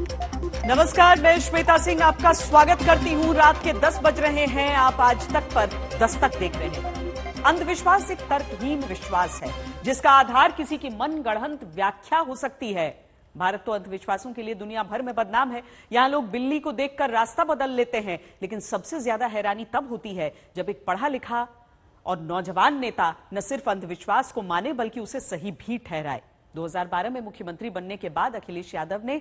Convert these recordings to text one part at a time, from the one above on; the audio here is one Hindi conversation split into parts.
नमस्कार, मैं श्वेता सिंह आपका स्वागत करती हूं। रात के 10 बज रहे हैं। आप आज तक पर दस्तक देख रहे हैं। अंधविश्वास एक तर्कहीन विश्वास है जिसका आधार किसी की मनगढ़ंत व्याख्या हो सकती है। भारत तो अंधविश्वासों के लिए दुनिया भर में बदनाम है। यहां लोग बिल्ली को देखकर रास्ता बदल लेते हैं, लेकिन सबसे ज्यादा हैरानी तब होती है जब एक पढ़ा लिखा और नौजवान नेता न सिर्फ अंधविश्वास को माने बल्कि उसे सही भी ठहराए। 2012 में मुख्यमंत्री बनने के बाद अखिलेश यादव ने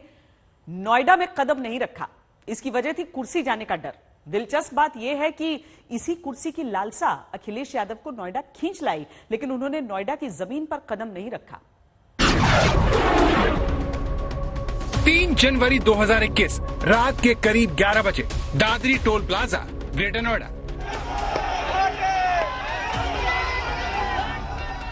नोएडा में कदम नहीं रखा। इसकी वजह थी कुर्सी जाने का डर। दिलचस्प बात यह है कि इसी कुर्सी की लालसा अखिलेश यादव को नोएडा खींच लाई, लेकिन उन्होंने नोएडा की जमीन पर कदम नहीं रखा। 3 जनवरी 2021 रात के करीब 11 बजे Dadri toll plaza, greater Noida.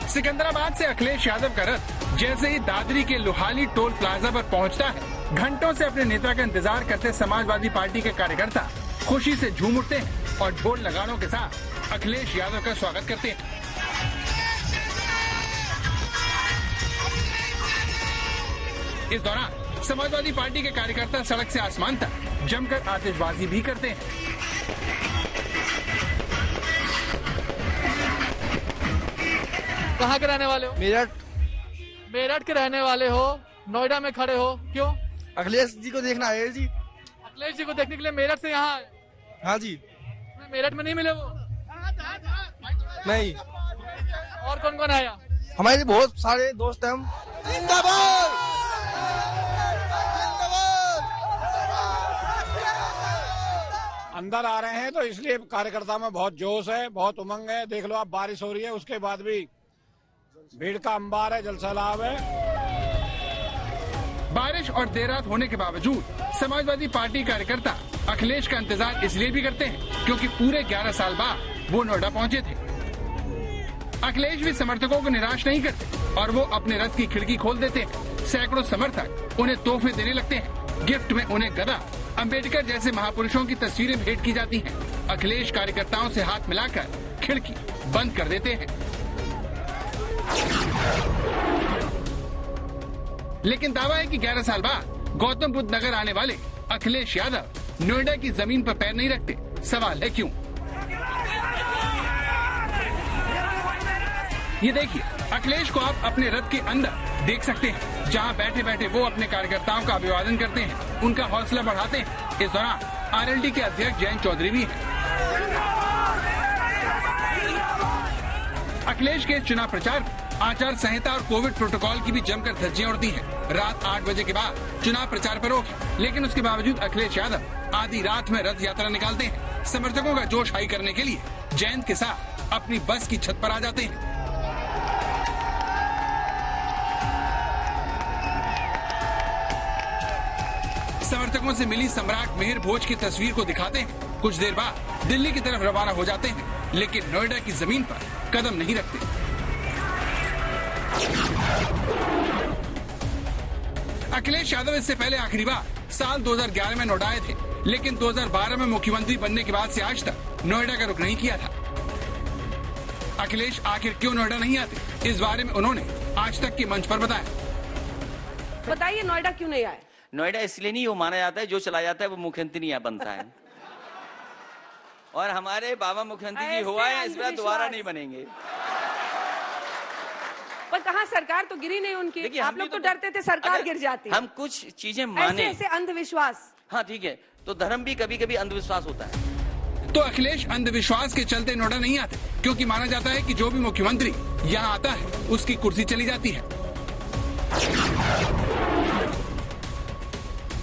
Secunderabad से अखिलेश यादव का रथ जैसे ही दादरी के लोहाली टोल प्लाजा पर पहुंचता है, घंटों से अपने नेता का इंतजार करते समाजवादी पार्टी के कार्यकर्ता खुशी से झूम उठते हैं और ढोल नगाड़ों के साथ अखिलेश यादव का स्वागत करते हैं। इस दौरान समाजवादी पार्टी के कार्यकर्ता सड़क से आसमान तक जमकर आतिशबाजी भी करते हैं। कहाँ के रहने वाले हो? मेरठ के रहने वाले हो, नोएडा में खड़े हो, क्यों? अखिलेश जी को देखना है जी। अखिलेश जी को देखने के लिए मेरठ से यहाँ आए? हाँ जी। मेरठ में नहीं मिले वो? नहीं। और कौन कौन आया? हमारे बहुत सारे दोस्त हैं हम। अंदर आ रहे हैं तो इसलिए कार्यकर्ता में बहुत जोश है, बहुत उमंग है। देख लो आप, बारिश हो रही है, उसके बाद भी भीड़ का अंबार है, जलसैलाब है। बारिश और देर रात होने के बावजूद समाजवादी पार्टी कार्यकर्ता अखिलेश का इंतजार इसलिए भी करते हैं क्योंकि पूरे 11 साल बाद वो नोएडा पहुंचे थे। अखिलेश भी समर्थकों को निराश नहीं करते और वो अपने रथ की खिड़की खोल देते हैं। सैकड़ों समर्थक उन्हें तोहफे देने लगते हैं। गिफ्ट में उन्हें गदा, अंबेडकर जैसे महापुरुषों की तस्वीरें भेंट की जाती हैं। अखिलेश कार्यकर्ताओं से हाथ मिलाकर खिड़की बंद कर देते हैं। लेकिन दावा है कि 11 साल बाद गौतम बुद्ध नगर आने वाले अखिलेश यादव नोएडा की जमीन पर पैर नहीं रखते। सवाल है क्यों? ये देखिए, अखिलेश को आप अपने रथ के अंदर देख सकते हैं, जहां बैठे बैठे वो अपने कार्यकर्ताओं का अभिवादन करते हैं, उनका हौसला बढ़ाते हैं। इस दौरान आरएलडी के अध्यक्ष जयंत चौधरी भी हैं। अखिलेश के चुनाव प्रचार में आचार संहिता और कोविड प्रोटोकॉल की भी जमकर धज्जियां उड़ती हैं। रात 8 बजे के बाद चुनाव प्रचार पर रोक है, लेकिन उसके बावजूद अखिलेश यादव आधी रात में रथ यात्रा निकालते हैं। समर्थकों का जोश हाई करने के लिए जयंत के साथ अपनी बस की छत पर आ जाते हैं। समर्थकों से मिली सम्राट मिहिर भोज की तस्वीर को दिखाते हैं। कुछ देर बाद दिल्ली की तरफ रवाना हो जाते हैं, लेकिन नोएडा की जमीन पर कदम नहीं रखते। अखिलेश यादव इससे पहले आखिरी बार साल 2011 में नोएडा आए थे, लेकिन 2012 में मुख्यमंत्री बनने के बाद से आज तक नोएडा का रुख नहीं किया था। अखिलेश आखिर क्यों नोएडा नहीं आते, इस बारे में उन्होंने आज तक के मंच पर बताया। बताइए, नोएडा क्यों नहीं आए? नोएडा इसलिए नहीं, वो माना जाता है जो चला जाता है वो मुख्यमंत्री यहाँ बनता है। और हमारे बाबा मुख्यमंत्री जी हुआ है, इस बार दोबारा नहीं बनेंगे। पर कहाँ, सरकार तो गिरी नहीं उनकी। आप लोग तो डरते थे सरकार गिर जाती। हम कुछ चीजें माने, ऐसे अंधविश्वास। हाँ ठीक है, तो धर्म भी कभी कभी अंधविश्वास होता है। तो अखिलेश अंधविश्वास के चलते नोएडा नहीं आते क्योंकि माना जाता है कि जो भी मुख्यमंत्री यहाँ आता है उसकी कुर्सी चली जाती है।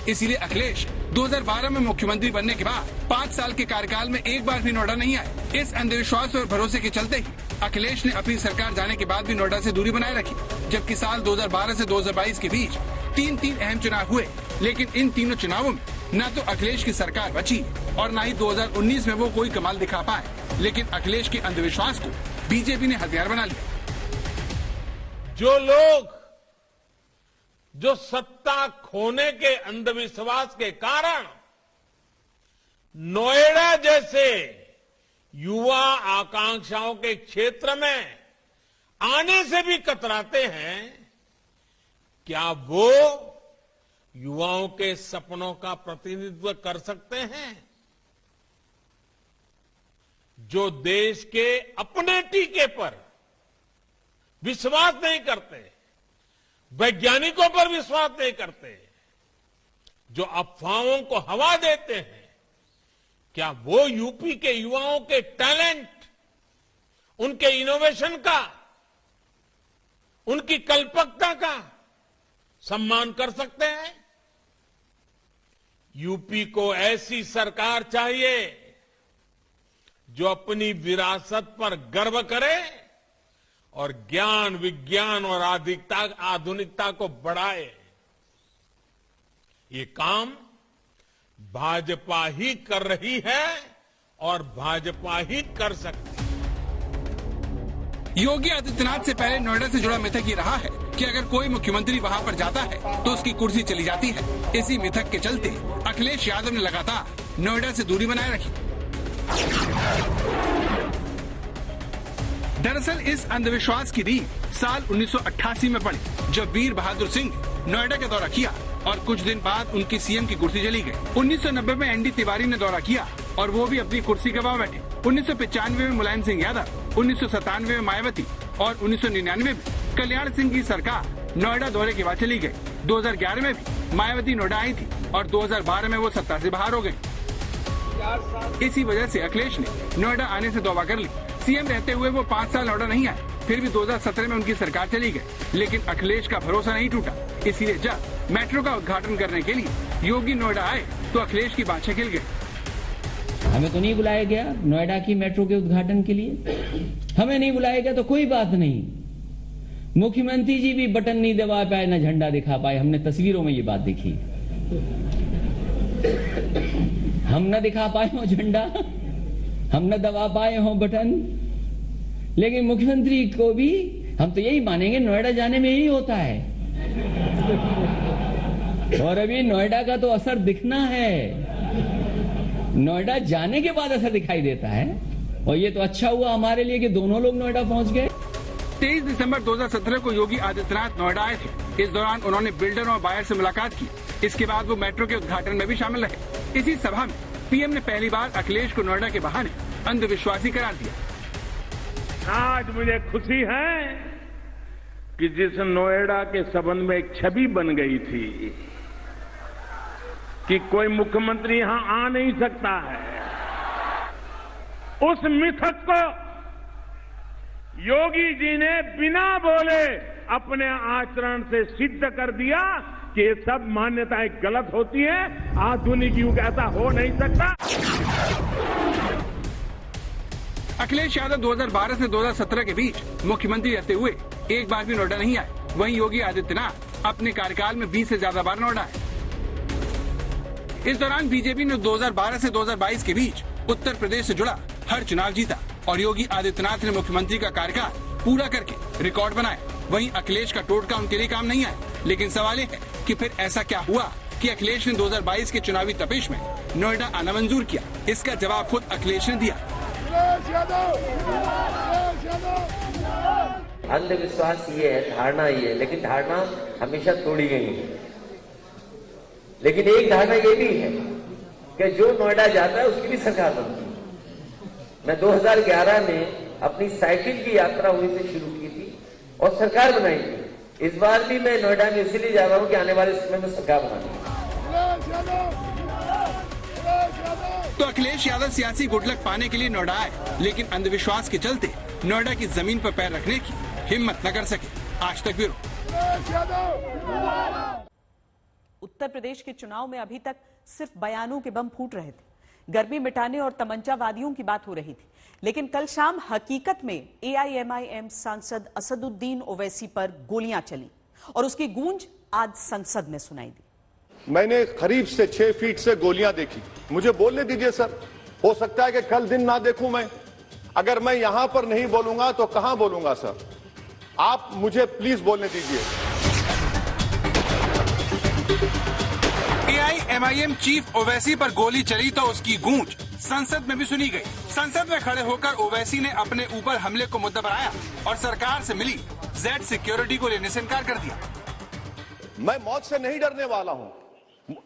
इसीलिए अखिलेश 2012 में मुख्यमंत्री बनने के बाद 5 साल के कार्यकाल में एक बार भी नोएडा नहीं आए। इस अंधविश्वास और भरोसे के चलते ही अखिलेश ने अपनी सरकार जाने के बाद भी नोएडा से दूरी बनाए रखी। जबकि साल 2012 से 2022 के बीच 3 अहम चुनाव हुए, लेकिन इन तीनों चुनावों में न तो अखिलेश की सरकार बची और न ही 2019 में वो कोई कमाल दिखा पाए। लेकिन अखिलेश के अंधविश्वास को बीजेपी ने हथियार बना लिया। जो लोग जो सत्ता खोने के अंधविश्वास के कारण नोएडा जैसे युवा आकांक्षाओं के क्षेत्र में आने से भी कतराते हैं, क्या वो युवाओं के सपनों का प्रतिनिधित्व कर सकते हैं, जो देश के अपने टीके पर विश्वास नहीं करते, वैज्ञानिकों पर विश्वास नहीं करते, जो अफवाहों को हवा देते हैं, क्या वो यूपी के युवाओं के टैलेंट, उनके इनोवेशन का, उनकी कल्पकता का सम्मान कर सकते हैं? यूपी को ऐसी सरकार चाहिए जो अपनी विरासत पर गर्व करे और ज्ञान, विज्ञान और आधुनिकता को बढ़ाए। ये काम भाजपा ही कर रही है और भाजपा ही कर सकती है। योगी आदित्यनाथ से पहले नोएडा से जुड़ा मिथक ये रहा है कि अगर कोई मुख्यमंत्री वहां पर जाता है तो उसकी कुर्सी चली जाती है। इसी मिथक के चलते अखिलेश यादव ने लगातार नोएडा से दूरी बनाए रखी। दरअसल इस अंधविश्वास की रीढ़ साल 1988 में पड़ी, जब वीर बहादुर सिंह ने नोएडा का दौरा किया और कुछ दिन बाद उनकी सीएम की कुर्सी चली गई। 1990 में एनडी तिवारी ने दौरा किया और वो भी अपनी कुर्सी गंवा बैठे। 1995 में मुलायम सिंह यादव, 1997 में मायावती और 1999 में कल्याण सिंह की सरकार नोएडा दौरे के बाद चली गई। 2011 में भी मायावती नोएडा आई थी और 2012 में वो सत्ता से बाहर हो गई। इसी वजह से अखिलेश ने नोएडा आने से तौबा कर ली। सीएम रहते हुए वो 5 साल नोएडा नहीं आए, फिर भी 2017 में उनकी सरकार चली गई। लेकिन अखिलेश का भरोसा नहीं टूटा, इसीलिए जब मेट्रो का उद्घाटन करने के लिए योगी नोएडा आए तो अखिलेश की बातें खिल गई। हमें तो नहीं बुलाया गया नोएडा की मेट्रो के उद्घाटन के लिए, हमें नहीं बुलाया गया तो कोई बात नहीं। मुख्यमंत्री जी भी बटन नहीं दबा पाए, न झंडा दिखा पाए। हमने तस्वीरों में ये बात देखी। हम न दिखा पाए हो झंडा, हम न दबा पाए हो बटन, लेकिन मुख्यमंत्री को भी हम तो यही मानेंगे नोएडा जाने में यही होता है। और अभी नोएडा का तो असर दिखना है, नोएडा जाने के बाद असर दिखाई देता है। और ये तो अच्छा हुआ हमारे लिए कि दोनों लोग नोएडा पहुंच गए। 23 दिसंबर 2017 को योगी आदित्यनाथ नोएडा आए थे। इस दौरान उन्होंने बिल्डर और बायर से मुलाकात की। इसके बाद वो मेट्रो के उद्घाटन में भी शामिल रहे। इसी सभा में पीएम ने पहली बार अखिलेश को नोएडा के बहाने अंधविश्वासी करार दिया। आज मुझे खुशी है कि जिस नोएडा के संबंध में एक छवि बन गई थी कि कोई मुख्यमंत्री यहां आ नहीं सकता है, उस मिथक को योगी जी ने बिना बोले अपने आचरण से सिद्ध कर दिया कि ये सब मान्यताएं गलत होती हैं। आधुनिक युग ऐसा हो नहीं सकता। अखिलेश यादव 2012 से 2017 के बीच मुख्यमंत्री रहते हुए एक बार भी नोएडा नहीं आए। वहीं योगी आदित्यनाथ अपने कार्यकाल में 20 से ज्यादा बार नोएडा आए। इस दौरान बीजेपी ने 2012 से 2022 के बीच उत्तर प्रदेश से जुड़ा हर चुनाव जीता और योगी आदित्यनाथ ने मुख्यमंत्री का कार्यकाल पूरा करके रिकॉर्ड बनाया। वहीं अखिलेश का टोटका उनके लिए काम नहीं आया। लेकिन सवाल ये है कि फिर ऐसा क्या हुआ कि अखिलेश ने 2022 के चुनावी तपेश में नोएडा आना मंजूर किया? इसका जवाब खुद अखिलेश ने दिया। अंधविश्वास ये है, धारणा ये है, लेकिन धारणा हमेशा तोड़ी गई है। लेकिन एक धारणा ये भी है कि जो नोएडा जाता है उसकी भी सरकार बनती है। मैं 2011 में अपनी साइकिल की यात्रा वहीं से शुरू की थी और सरकार बनाई थी। इस बार भी मैं नोएडा में इसीलिए जा रहा हूं कि आने वाले समय में सरकार बनानी। तो अखिलेश यादव सियासी गुडलक पाने के लिए नोएडा आए, लेकिन अंधविश्वास के चलते नोएडा की जमीन पर पैर रखने की हिम्मत न कर सके। आज तक ब्यूरो। उत्तर प्रदेश के चुनाव में अभी तक सिर्फ बयानों के बम फूट रहे थे, गर्मी मिटाने और तमंचावादियों की बात हो रही थी। लेकिन कल शाम हकीकत में एआईएमआईएम सांसद असदुद्दीन ओवैसी पर गोलियां चली और उसकी गूंज आज संसद में सुनाई दी। मैंने करीब से 6 फीट से गोलियां देखी। मुझे बोलने दीजिए सर, हो सकता है कि कल दिन ना देखूं मैं। अगर मैं यहां पर नहीं बोलूंगा तो कहां बोलूंगा सर? आप मुझे प्लीज बोलने दीजिए। एआईएमआईएम चीफ ओवैसी पर गोली चली तो उसकी गूंज संसद में भी सुनी गई। संसद में खड़े होकर ओवैसी ने अपने ऊपर हमले को मुद्दा बनाया और सरकार से मिली जेड सिक्योरिटी को लेने से इनकार कर दिया। मैं मौत से नहीं डरने वाला हूं।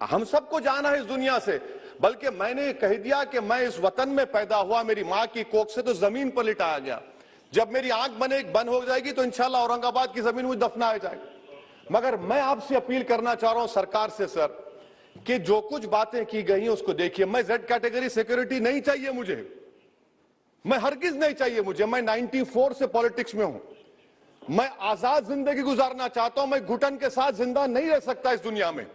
हम सबको जाना है इस दुनिया से, बल्कि मैंने कह दिया कि मैं इस वतन में पैदा हुआ, मेरी मां की कोख से तो जमीन पर लिटाया गया। जब मेरी आंख बंद हो जाएगी तो इंशाल्लाह औरंगाबाद की जमीन मुझे दफनाया जाएगा। मगर मैं आपसे अपील करना चाह रहा हूं सरकार से सर, कि जो कुछ बातें की गई हैं उसको देखिए। मैं जेड कैटेगरी सिक्योरिटी नहीं चाहिए मुझे, मैं हरगिज नहीं चाहिए मुझे। मैं 94 से पॉलिटिक्स में हूं, मैं आजाद जिंदगी गुजारना चाहता हूं। मैं घुटन के साथ जिंदा नहीं रह सकता इस दुनिया में।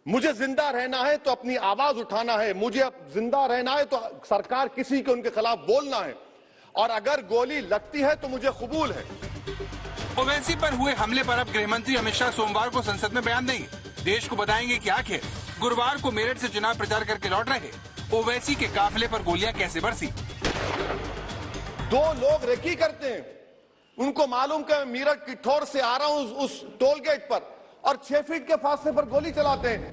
मुझे जिंदा रहना है तो अपनी आवाज उठाना है, मुझे अब जिंदा रहना है तो सरकार किसी के उनके खिलाफ बोलना है, और अगर गोली लगती है तो मुझे कबूल है। ओवैसी पर हुए हमले पर अब गृह मंत्री अमित शाह सोमवार को संसद में बयान देंगे। देश को बताएंगे कि आखिर गुरुवार को मेरठ से चुनाव प्रचार करके लौट रहे ओवैसी के काफिले पर गोलियां कैसे बरसी। 2 लोग रेकी करते हैं, उनको मालूम कि मैं मेरठ की ठोर से आ रहा हूं उस टोल गेट पर, और 6 फीट के फासले पर गोली चलाते हैं।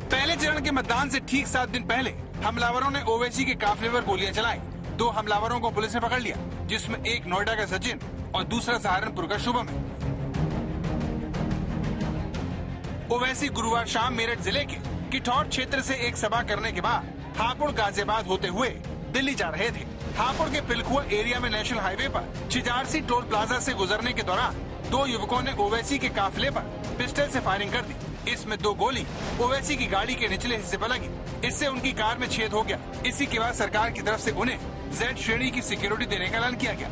पहले चरण के मतदान से ठीक 7 दिन पहले हमलावरों ने ओवैसी के काफिले पर गोलियां चलाई। 2 हमलावरों को पुलिस ने पकड़ लिया, जिसमें एक नोएडा का सचिन और दूसरा सहारनपुर का शुभम है। ओवैसी गुरुवार शाम मेरठ जिले के किठौर क्षेत्र से एक सभा करने के बाद हापुड़ गाजियाबाद होते हुए दिल्ली जा रहे थे। हापुड़ के पिलखुआ एरिया में नेशनल हाईवे पर चिजारसी टोल प्लाजा से गुजरने के दौरान 2 युवकों ने ओवैसी के काफिले पर पिस्टल से फायरिंग कर दी। इसमें 2 गोली ओवैसी की गाड़ी के निचले हिस्से पर लगी, इससे उनकी कार में छेद हो गया। इसी के बाद सरकार की तरफ से उन्हें जेड श्रेणी की सिक्योरिटी देने का ऐलान किया गया।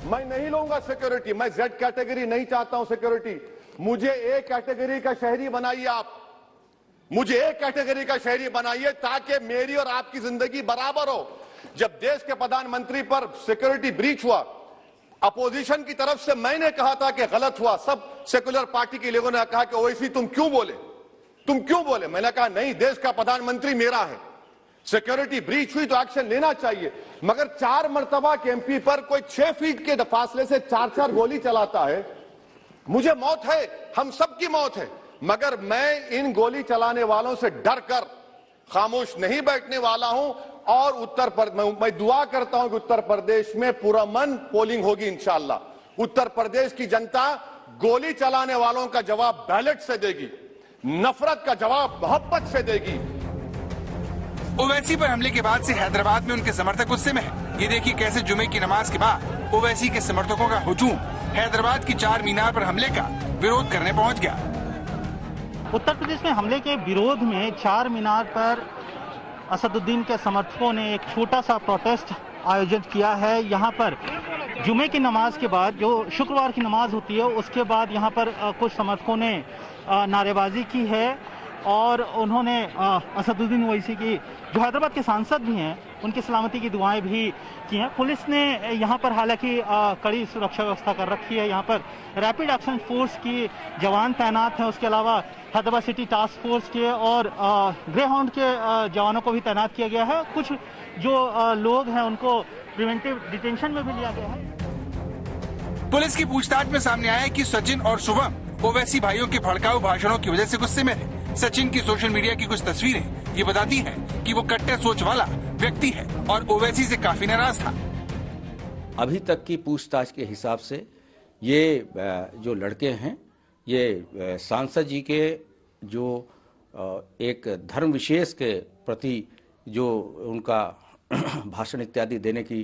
मैं नहीं लूंगा सिक्योरिटी, मैं जेड कैटेगरी नहीं चाहता हूं सिक्योरिटी। मुझे ए कैटेगरी का शहरी बनाइए आप, मुझे ए कैटेगरी का शहरी बनाइए, ताकि मेरी और आपकी जिंदगी बराबर हो। जब देश के प्रधानमंत्री पर सिक्योरिटी ब्रीच हुआ, अपोजिशन की तरफ से मैंने कहा था कि गलत हुआ। सब सेकुलर पार्टी के लोगों ने कहा कि ओवैसी तुम क्यों बोले। मैंने कहा नहीं, देश का प्रधानमंत्री मेरा है, सिक्योरिटी ब्रीच हुई तो एक्शन लेना चाहिए। मगर 4 मर्तबा के एमपी पर कोई 6 फीट के फासले से 4-4 गोली चलाता है। मुझे मौत है, हम सबकी मौत है, मगर मैं इन गोली चलाने वालों से डर कर खामोश नहीं बैठने वाला हूं। और मैं दुआ करता हूं कि उत्तर प्रदेश में पुरअमन पोलिंग होगी इंशाअल्लाह। उत्तर प्रदेश की जनता गोली चलाने वालों का जवाब बैलेट से देगी, नफरत का जवाब मोहब्बत से देगी। ओवैसी पर हमले के बाद से हैदराबाद में उनके समर्थक गुस्से में हैं। ये देखिए कैसे जुमे की नमाज के बाद ओवैसी के समर्थकों का हुजूम हैदराबाद की 4 मीनार पर हमले का विरोध करने पहुंच गया। उत्तर प्रदेश में हमले के विरोध में 4 मीनार पर असदुद्दीन के समर्थकों ने एक छोटा सा प्रोटेस्ट आयोजित किया है। यहाँ पर जुमे की नमाज के बाद, जो शुक्रवार की नमाज होती है, उसके बाद यहाँ पर कुछ समर्थकों ने नारेबाजी की है और उन्होंने असदुद्दीन ओवैसी की, जो हैदराबाद के सांसद भी हैं, उनकी सलामती की दुआएं भी की हैं। पुलिस ने यहाँ पर हालांकि कड़ी सुरक्षा व्यवस्था कर रखी है। यहाँ पर रैपिड एक्शन फोर्स की जवान तैनात हैं। उसके अलावा हैदराबाद सिटी टास्क फोर्स के और ग्रे हाउंड के जवानों को भी तैनात किया गया है। कुछ जो लोग हैं उनको प्रिवेंटिव डिटेंशन में भी लिया गया है। पुलिस की पूछताछ में सामने आया कि सचिन और शुभम ओवैसी भाइयों के भड़काऊ भाषणों की वजह से गुस्से में है। सचिन की सोशल मीडिया की कुछ तस्वीरें ये बताती हैं कि वो कट्टर सोच वाला व्यक्ति है और ओवैसी से काफी नाराज था। अभी तक की पूछताछ के हिसाब से ये जो लड़के हैं, ये सांसद जी के जो एक धर्म विशेष के प्रति जो उनका भाषण इत्यादि देने की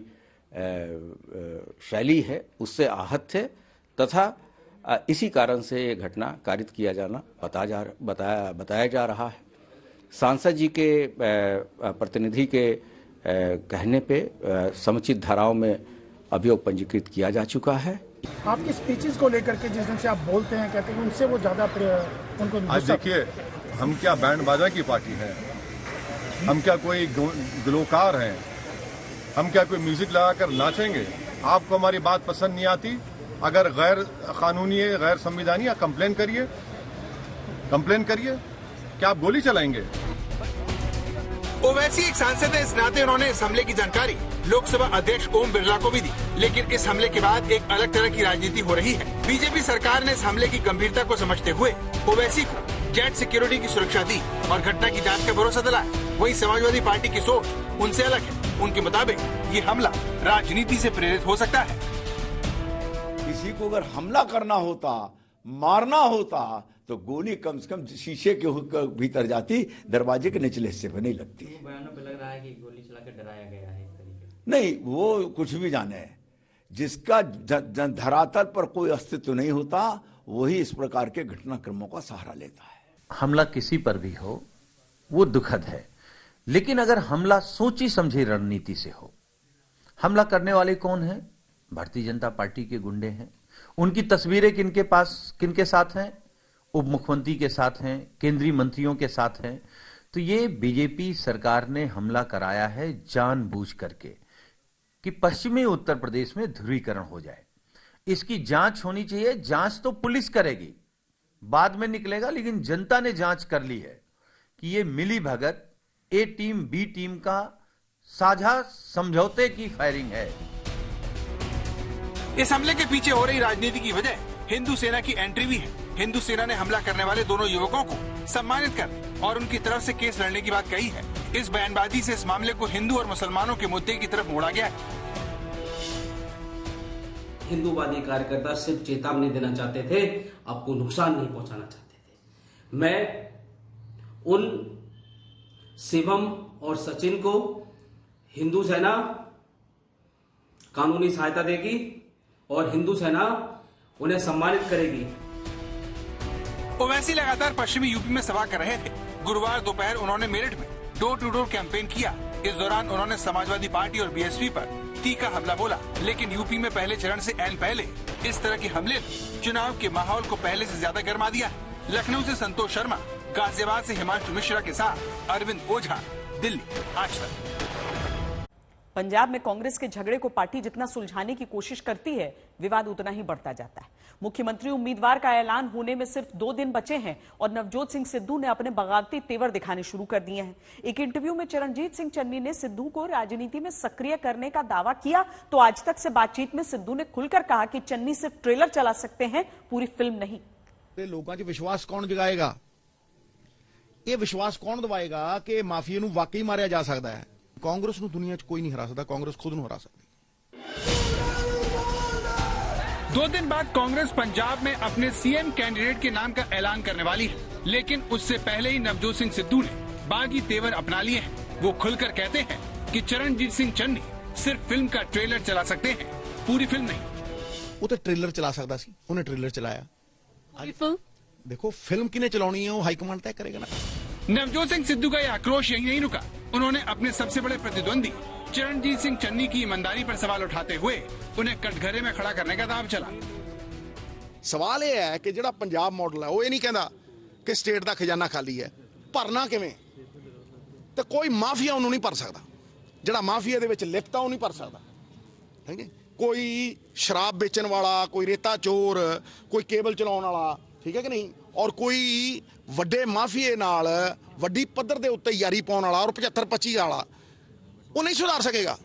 शैली है, उससे आहत थे तथा इसी कारण से ये घटना कारित किया जाना बताया जा रहा है। सांसद जी के प्रतिनिधि के कहने पे समुचित धाराओं में अभियोग पंजीकृत किया जा चुका है। आपकी स्पीचेस को लेकर के जिस दिन से आप बोलते हैं, कहते हैं, उनसे वो ज्यादा उनको आज देखिए, हम क्या बैंड बाजा की पार्टी है, हम क्या कोई गुलकार हैं, हम क्या कोई म्यूजिक लगाकर नाचेंगे? आपको हमारी बात पसंद नहीं आती, अगर गैर कानूनी है, गैर संविधानी है, कंप्लेन करिए। क्या आप गोली चलाएंगे? ओवैसी एक सांसद है, इस नाते उन्होंने इस हमले की जानकारी लोकसभा अध्यक्ष ओम बिरला को भी दी। लेकिन इस हमले के बाद एक अलग तरह की राजनीति हो रही है। बीजेपी सरकार ने इस हमले की गंभीरता को समझते हुए ओवैसी को जेट सिक्योरिटी की सुरक्षा दी और घटना की जांच का भरोसा दिलाया। वहीं समाजवादी पार्टी की सोच उनसे अलग है। उनके मुताबिक ये हमला राजनीति से प्रेरित हो सकता है। किसी को अगर हमला करना होता मारना होता तो गोली कम से कम शीशे के भीतर जाती, दरवाजे के निचले हिस्से पर नहीं लगती। बयानों पे लग रहा है कि गोली चलाकर डराया गया है। नहीं, वो कुछ भी जाने, जिसका धरातल पर कोई अस्तित्व नहीं होता वही इस प्रकार के घटनाक्रमों का सहारा लेता है। हमला किसी पर भी हो वो दुखद है, लेकिन अगर हमला सोची समझी रणनीति से हो। हमला करने वाले कौन हैं? भारतीय जनता पार्टी के गुंडे हैं। उनकी तस्वीरें किनके साथ हैं? उप मुख्यमंत्री के साथ हैं, केंद्रीय मंत्रियों के साथ हैं। तो ये बीजेपी सरकार ने हमला कराया है जानबूझ करके कि पश्चिमी उत्तर प्रदेश में ध्रुवीकरण हो जाए। इसकी जांच होनी चाहिए। जांच तो पुलिस करेगी, बाद में निकलेगा, लेकिन जनता ने जांच कर ली है कि ये मिली भगत ए टीम बी टीम का साझा समझौते की फायरिंग है। इस हमले के पीछे हो रही राजनीति की वजह हिंदू सेना की एंट्री भी है। हिंदू सेना ने हमला करने वाले दोनों युवकों को सम्मानित करने और उनकी तरफ से केस लड़ने की बात कही है। इस बयानबाजी से इस मामले को हिंदू और मुसलमानों के मुद्दे की तरफ मोड़ा गया है। हिंदूवादी कार्यकर्ता सिर्फ चेतावनी देना चाहते थे, आपको नुकसान नहीं पहुंचाना चाहते थे। मैं उन शिवम और सचिन को हिंदू सेना कानूनी सहायता देगी और हिंदू सेना उन्हें सम्मानित करेगी। ओवैसी लगातार पश्चिमी यूपी में सभा कर रहे थे। गुरुवार दोपहर उन्होंने मेरठ में डोर टू डोर कैंपेन किया। इस दौरान उन्होंने समाजवादी पार्टी और बीएसपी पर तीखा हमला बोला, लेकिन यूपी में पहले चरण से ऐन पहले इस तरह के हमले ने चुनाव के माहौल को पहले से ज्यादा गर्मा दिया। लखनऊ से संतोष शर्मा, गाजियाबाद से हिमांशु मिश्रा के साथ अरविंद ओझा, दिल्ली आज तक। पंजाब में कांग्रेस के झगड़े को पार्टी जितना सुलझाने की कोशिश करती है, विवाद उतना ही बढ़ता जाता है। मुख्यमंत्री उम्मीदवार का ऐलान होने में सिर्फ 2 दिन बचे हैं और नवजोत सिंह सिद्धू ने अपने बगावती तेवर दिखाने शुरू कर दिए हैं। एक इंटरव्यू में चरणजीत सिंह चन्नी ने सिद्धू को राजनीति में सक्रिय करने का दावा किया, तो आज तक से बातचीत में सिद्धू ने खुलकर कहा कि चन्नी सिर्फ ट्रेलर चला सकते हैं, पूरी फिल्म नहीं। लोगों च विश्वास कौन जगाएगा? ये विश्वास कौन दवाएगा कि माफिया नूं वाकई मारिया जा सकता है? कांग्रेस नूं दुनिया च कोई नहीं हरा सकता, कांग्रेस खुद नूं हरा सकती। 2 दिन बाद कांग्रेस पंजाब में अपने सीएम कैंडिडेट के नाम का ऐलान करने वाली है, लेकिन उससे पहले ही नवजोत सिंह सिद्धू ने बागी तेवर अपना लिए हैं। वो खुलकर कहते हैं कि चरणजीत सिंह चन्नी सिर्फ फिल्म का ट्रेलर चला सकते हैं, पूरी फिल्म नहीं। वो तो ट्रेलर चला सकता सी, उन्हें ट्रेलर चलाया। देखो फिल्म किने चलानी है वो हाईकमांड तय करेगा ना। नवजोत सिंह सिद्धू का यह आक्रोश यही नहीं रुका। उन्होंने अपने सबसे बड़े प्रतिद्वंदी चरणजीत सिंह चन्नी की ईमानदारी पर सवाल उठाते हुए उन्हें कटघरे में खड़ा करने का दाव चला। सवाल यह है कि जिहड़ा पंजाब मॉडल है वो ये नहीं कहता कि स्टेट का खजाना खाली है, भरना किवें? तो कोई माफिया उन्होंने नहीं भर सकता, जिहड़ा माफिया दे विच लिप्त है वो नहीं भर सकता। ठीक है, कोई शराब बेचण वाला, कोई रेता चोर, कोई केबल चलाउण वाला, ठीक है कि नहीं, और कोई वड्डे माफिए नाल वड्डी पद्धर दे उत्ते यारी पाउण वाला और 75-25 वाला वो नहीं सुधार सकेगा।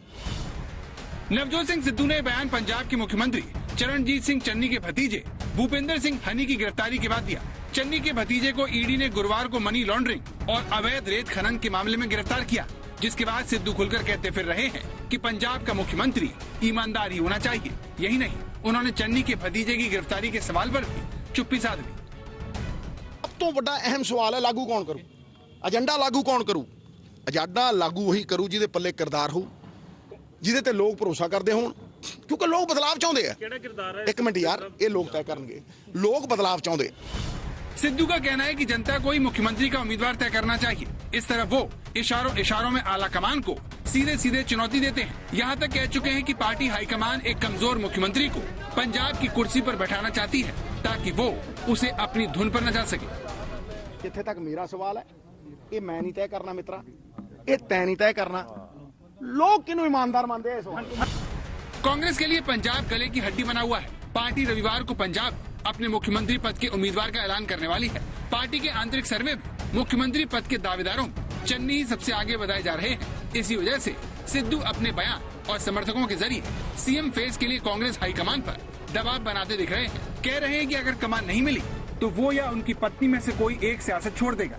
नवजोत सिंह सिद्धू ने बयान पंजाब के मुख्यमंत्री चरणजीत सिंह चन्नी के भतीजे भूपेंद्र सिंह हनी की गिरफ्तारी के बाद दिया। चन्नी के भतीजे को ईडी ने गुरुवार को मनी लॉन्ड्रिंग और अवैध रेत खनन के मामले में गिरफ्तार किया, जिसके बाद सिद्धू खुलकर कहते फिर रहे हैं कि पंजाब का मुख्यमंत्री ईमानदार ही होना चाहिए। यही नहीं, उन्होंने चन्नी के भतीजे की गिरफ्तारी के सवाल पर भी चुप्पी साध ली। अब तो बड़ा अहम सवाल है, लागू कौन करू? एजेंडा लागू कौन करू? एजेंडा लागू वही करू जिहदे पल्ले किरदार हो, जिहदे ते लोग भरोसा करते होण, क्योंकि लोग बदलाव चाहते हैं। एक मिनट यार, ये लोग तय करनगे, लोग बदलाव चाहते। सिद्धू का कहना है कि जनता को ही मुख्यमंत्री का उम्मीदवार तय करना चाहिए। इस तरह वो इशारों में आला कमान को सीधे सीधे चुनौती देते हैं। यहाँ तक कह चुके हैं कि पार्टी हाईकमान एक कमजोर मुख्यमंत्री को पंजाब की कुर्सी पर बैठाना चाहती है, ताकि वो उसे अपनी धुन पर न जा सके। जिथे तक मेरा सवाल है, ये मैं नहीं तय करना मित्रा, ये तय नहीं तय करना। लोग किन्हों ईमानदार मानते हैं? कांग्रेस के लिए पंजाब गले की हड्डी बना हुआ है। पार्टी रविवार को पंजाब अपने मुख्यमंत्री पद के उम्मीदवार का ऐलान करने वाली है। पार्टी के आंतरिक सर्वे में मुख्यमंत्री पद के दावेदारों चन्नी ही सबसे आगे बताए जा रहे हैं। इसी वजह से सिद्धू अपने बयान और समर्थकों के जरिए सीएम फेज के लिए कांग्रेस हाईकमान पर दबाव बनाते दिख रहे हैं। कह रहे हैं कि अगर कमान नहीं मिली तो वो या उनकी पत्नी में से कोई एक सियासत छोड़ देगा।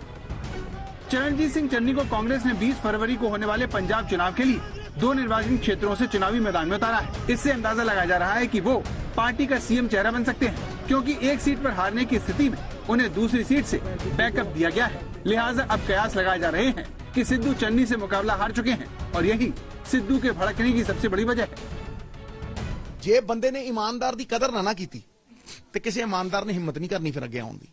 चरणजीत सिंह चन्नी को कांग्रेस ने 20 फरवरी को होने वाले पंजाब चुनाव के लिए 2 निर्वाचन क्षेत्रों से चुनावी मैदान में उतारा है। इससे अंदाजा लगाया जा रहा है कि वो पार्टी का सीएम चेहरा बन सकते हैं। क्योंकि एक सीट पर हारने की स्थिति में उन्हें दूसरी सीट से बैकअप दिया गया है। लिहाजा अब कयास लगाए जा रहे हैं कि सिद्धू चन्नी से मुकाबला हार चुके हैं और यही सिद्धू के भड़कने की सबसे बड़ी वजह है। जे बंदे ने ईमानदार दी कदर ना कीती ते किसी ईमानदार ने हिम्मत नहीं करनी फिर अगे आउण दी।